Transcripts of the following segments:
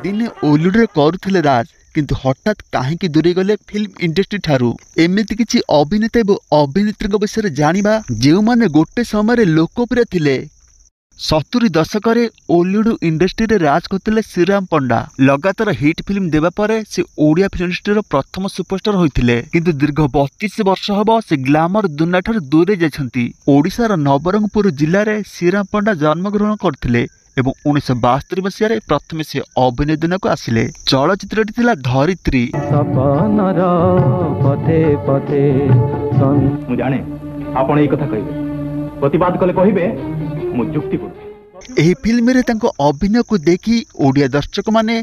दिने ओलिउड करुले राज किंतु हठात कहीं दूरे गले फिल्म इंडस्ट्री ठारू एमती किसी अभिनेता और अभिनेत्री विषय जानिबा जो माने गोटे समय लोकप्रिय थिले। 70 दशक ओलिउड इंडस्ट्री रे राज करते श्रीराम पंडा लगातार हिट फिल्म देवा पर से ओडिया फिल्म इंडस्ट्री प्रथम सुपरस्टार होइथिले किंतु दीर्घ 32 वर्ष हब से ग्लैमर दुनिया ठार दूरे जाइछंती। ओडिशार नवरंगपुर जिले में श्रीराम पंडा जन्मग्रहण करथिले एवं 1972 मसीह प्रथम से अभिनय दुनिया को आसिले। चलचित्र धरित्री जाने आपण ए कथा कहिबे प्रतिवाद कले कहिबे मु जुक्ति करू। एही फिल्म रे तांको अभिनय को देखी ओडिया दर्शक माने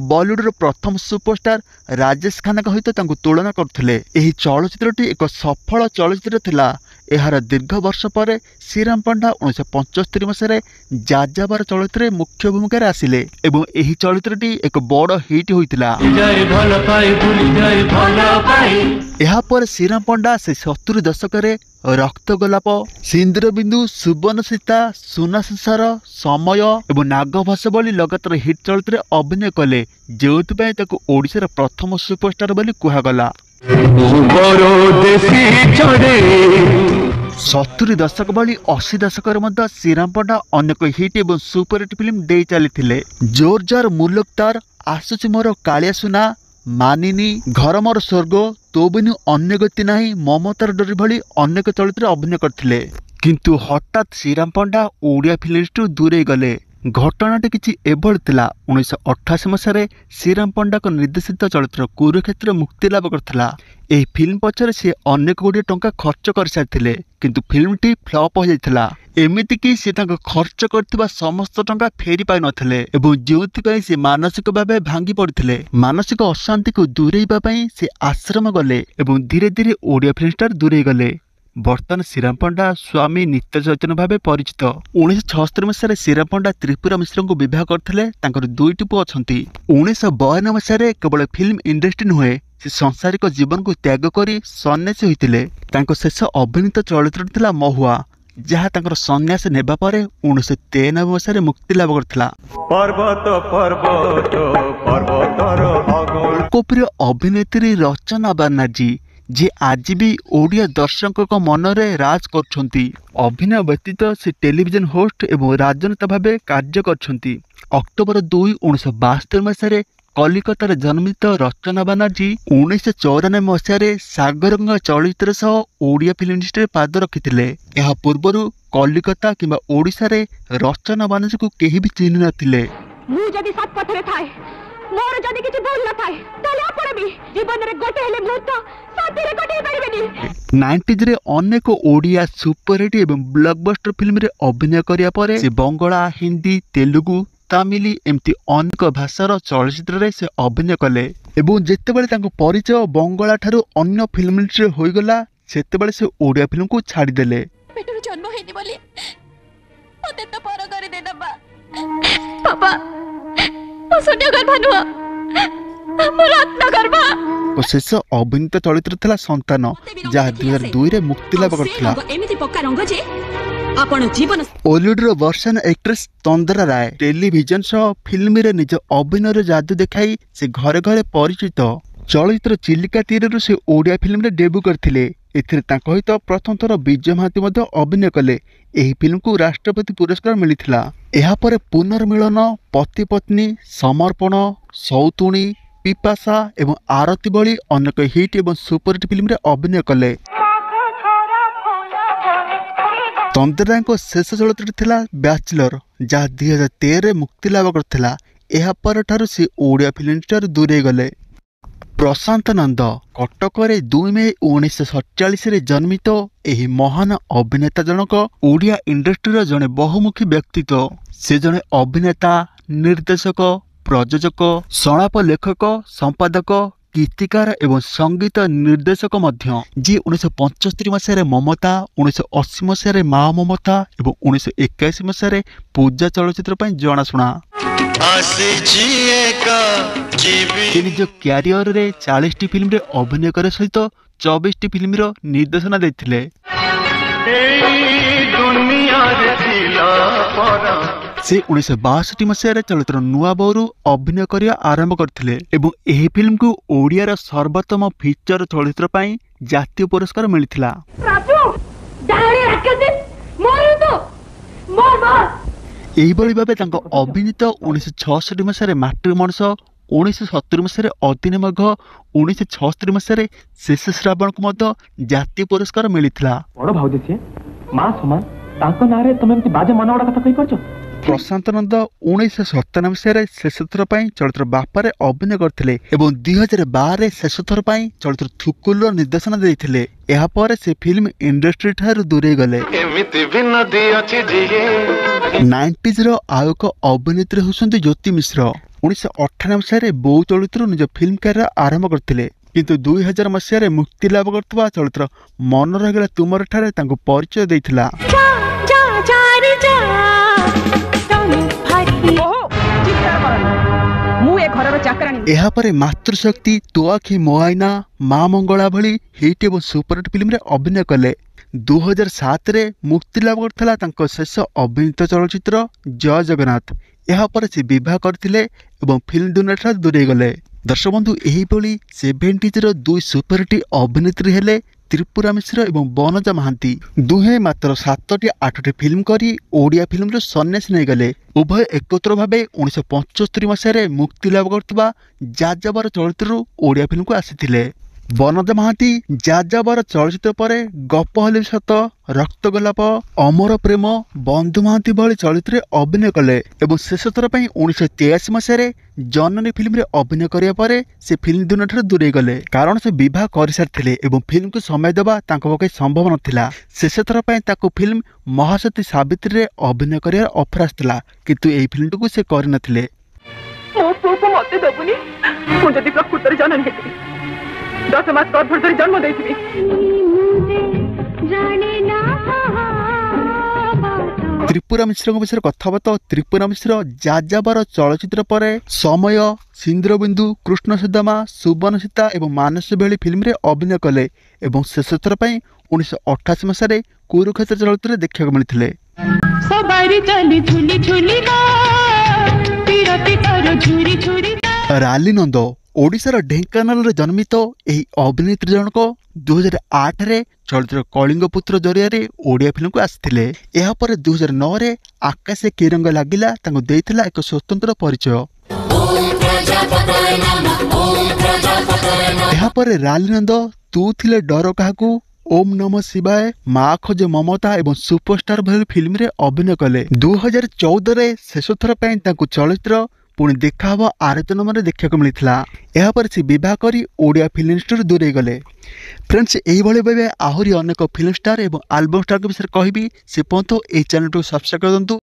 बॉलीवुड रो प्रथम सुपरस्टार राजेश खन्ना सहित तांको तुलना करथिले। एही चलचित्रटी एक सफल चलचित्र थिला। एहार दीर्घ वर्ष पर श्रीराम पंडा 1975 मसीह जाजाबार चलचित्र मुख्य भूमिका आसिले एवं एही चलचित्रटी एक बड़ हिट होइतिला। एहा पर श्रीराम पंडा से 70 दशक रे रक्त गोलाप, सिंदूर बिंदु, सुबर्ण सीता, सुना संसार, समय एवं नागभाष भली लगातार हिट चलचित्र अभिनय कले जो ओडिशार प्रथम सुपरस्टार बोली कुहागला। 70 दशक भली 80 दशक श्रीराम पंडा अनेक हिट एवं सुपरहिट फिल्म दे चली। जोर जार मुलुक तार, आसुची मोर कालिया सुना, मानिनी, घर मोर स्वर्ग, तो बिनु अन्य गति नहीं, ममतार डोरी भली अनेक चलचित्र अभिनय करथिले किंतु हठात श्रीराम पंडा ओडिया फिल्म इंडस्ट्री दूरे गले। घटनाटी किसी एभली थिला। 1988 मसीह श्रीराम पंडा को निर्देशित चलचित्र कुरुक्षेत्र मुक्ति लाभ करथिला। एही फिल्म पछरे से अनेक गुडी टंका खर्च कर साथिले किंतु फिल्मटी फ्लॉप हो जाइथिला। एमिति कि से तांको खर्च करथिबा समस्त टंका फेरी पाइ नथिले एवं जोथि पई से मानसिक भाबे भांगी पड़िथिले। मानसिक अशांति को दूरेइबा पई से आश्रम गले एवं धीरे धीरे ओडिया फिल्म स्टार दूरे गले। बर्तमान श्रीराम पंडा स्वामी नित्य चैतन्य भाव परिचित। 1976 मसीह श्रीराम पंडा त्रिपुरा मिश्र को विवाह करथिले। तांकर दुईटी पुଅ अछंती। 1952 मसीह केवल फिल्म इंडस्ट्री नुहे से सांसारिक जीवन को त्याग करी सन्यासी होइतिले। तांको शेष अभिनीत चलचित्र थिला महुआ जहाँ तांकर सन्यास नेबा परे 1993 मसीह मुक्ति लाभ करथिला। लोकप्रिय अभिनेत्री रचना बनर्जी जे आज भी ओडिया दर्शकों मन रे राज करछंती। अभिनय व्यतीत से टेलीविजन होस्ट एवं राजनेता भावे कार्य करछंती। अक्टोबर 2, 1972 मसीह कलिकतार जन्मित रचना बनर्जी 1994 मसीह सागरंगा चलचित्र सह ओडिया फिल्म इंडस्ट्री पाद रखिथिले। एहा पूर्वरु कलिकता किंबा ओडिशा रे रचना बनर्जी को केही भी चिन्ह नथिले। मु जदी सत पथरे थाए मोर जदी किछि भूल न थाए तले आपण भी जीवन रे गोटे हेले मुहूर्त साथीरे कटै परिबेनी। 90s रे अनेक ओडिया सुपरहिट एवं ब्लॉकबस्टर फिल्म रे अभिनय करिया परे से बंगला, हिंदी, तेलुगु, तमिल एमती अनेक भाषार चलचित्र रे से अभिनय कले एवं जेतेबेले तांको परिचय बंगला ठारू अन्य फिल्म इंडस्ट्री होई गला सेतेबेले से ओडिया फिल्म को छाड़ी देले। पेटरो जन्म हेनी बोली ओते तो पर करे दे दबा पापा ओ सोनिया गर्भा नुआ मोर रत्न गर्भा। शेष अभिनीत चलचित्र थिला संतान जहाँ 2002 रे मुक्ति लाभ करथिला। एमिति पक्का रंग जे आपण जीवन ओलिउड रो वर्षन एक्ट्रेस तंद्रा राय टेलीविजन सह फिल्म रे निज अभिनय जादू देखाई से घरे घरे परिचित। चलचित्र चिलिका तीर से ओडिया फिल्म रे डेब्यू करथिले। एथिरे तांको सहित प्रथम थर विजय महांती मध्य अभिनय कले। एही फिल्म को राष्ट्रपति पुरस्कार मिलिथिला। एहा परे पुनर्मिलन, पति पत्नी, समर्पण, सौतुणी, पिपासा एवं आरती भली अनेक हिट एवं सुपरहिट फिल्म रे अभिनय कले। तंद्रा को शेष चलचित्र थिला बैचलर जहाँ 2013 मुक्ति लाभ करथिला। एहा पर ठारू से ओडिया फिल्म इंडस्ट्री दूरे गले। प्रशांत नंद कटक 2 मई 1947 जन्मित एही महान अभिनेता जनक ओडिया इंडस्ट्री जड़े बहुमुखी व्यक्तित्व। से जड़े अभिनेता, निर्देशक, प्रयोजक, संलाप लेखक, संपादक, गीतिकार एवं संगीत निर्देशक मध्य जी 1975 मसीह ममता, 1980 मसीह माँ ममता एवं 1981 मसीह पूजा चलचित्र पर जनाशुना। निज क्यारियर रे 40 फिल्म रे अभिनय करे सहित 24 फिल्म रो निर्देशना देथिले। दुनिया से 1962 मसीह चलचित्र नुआ बोरू अभिनय करिया आरंभ करथिले एवं एही फिल्म को ओडिया सर्वोत्तम फीचर चलचित्र पई जातीय पुरस्कार मिलिथिला। एहिभଳି भावे तांको अभिनीत 1966 मसीह माट्रिक मଣିଷ 1970 मसीह अदिन मघ 1976 मसीह शेष श्रावण को मध्य जातीय पुरस्कार मिलिथिला। बड़ भाउजी से मां समान तांको नारे तमे एमती बाजे मनवडा कथा कहि परछो। प्रशांत नंद 1997 मसीह शेष थर पई चलचित्र बापारे अभिनय करथिले एवं 2012 रे शेष थर पई चलचित्र थुकुल निर्देशन देथिले। एहा पर से फिल्म इंडस्ट्री ठार दूरे गले। 90s रो आयोक अभिनेत्री होसंती ज्योति मिश्र 1998 मसीह बहु चलचित्र निज फिल्म कैरियर आरंभ करथिले किंतु 2000 मसीह मुक्ति लाभ करथबा चलचित्र मन रगला तुमर ठारे तांको परिचय देथिला। एहा परे मातृशक्ति तो आखि मो आईना मां मंगला भली हिट एवं सुपरहिट फिल्म रे अभिनय कले। 2007 रे मुक्ति लाभ करथला तांको शेष अभिनीत चलचित्र जय जगन्नाथ। एहा पर से विवाह करथिले एवं फिल्म दुनिया ठार दूरे गले। दर्शक बंधु एही भली 70s रो दुई सुपरहिट अभिनेत्री हेले त्रिपुरा मिश्र एवं बनजा महांती। दुहे मात्र 7-8 फिल्म करी ओडिया फिल्म रो सन्यासी नहीं गले। उभय एकत्र भावे 1975 मसीह मुक्ति लाभ करथिबा जाजाबर चलचित्र ओडिया फिल्म को आसीथिले। बनजा महांती जाजाबर चलचित्र परे गप हले सत, रक्त गोलाप, अमर प्रेम, बंधु महांती भली चलचित्र अभिनय कले एवं शेष थर पई 1983 मसीह जननी फिल्म रे अभिनय करिया परे से फिल्म दुनिया ठार दूरे गले कारण से विवाह कर सारथिले एवं फिल्म को समय देबा तांको पके संभव नथिला। शेष थर पई ताको फिल्म महासती सावित्री रे अभिनय करिया ऑफर आस्थिला किंतु एही फिल्म को से करि नथिले। मो पुओ मते दबुनी मु जदि प्रकृतर जननी हेती 10 मास गर्भधरी जन्म देथिबी। त्रिपुरा मिश्र विषय कथाबत त्रिपुरा मिश्र जाजाबर चलचित्र पर समय, सिंद्रबिंदु, कृष्ण सुदामा, सुबर्ण सीता एवं मानस भली फिल्म रे अभिनय कले एवं शेष थर पई 1988 मसीह कुरुक्षेत्र चलचित्र देखा मिलथिले। राली नंद ओडिशार ढेंकानाल जन्मित एही अभिनेत्री जनक 2008 रे चलचित्र कलिंग पुत्र जरिया ओडिया फिल्म को आसिथिले। एहा पर 2009 रे आकाशे किरंग लागिला तांको देइथिला एक स्वतंत्र परिचय। एहा पर रालीनंद तू थिले डर काहाकू, ओम नमः शिवाय, माँ खोजे ममता एवं सुपरस्टार भली फिल्म रे अभिनय कले। 2014 रे शेष थर पई तांको चलचित्र पुणी देखा हवा आरत नंबर देखा मिलता। यह पर से विवाह करी ओडिया फिल्म इंडस्ट्री दूरे गले। फ्रेंड्स यही भाई आहरी अनेक फिल्म स्टार एवं आल्बम स्टार विषय कहबी से पर्यंत ए चैनल को सब्सक्राइब करदंतु।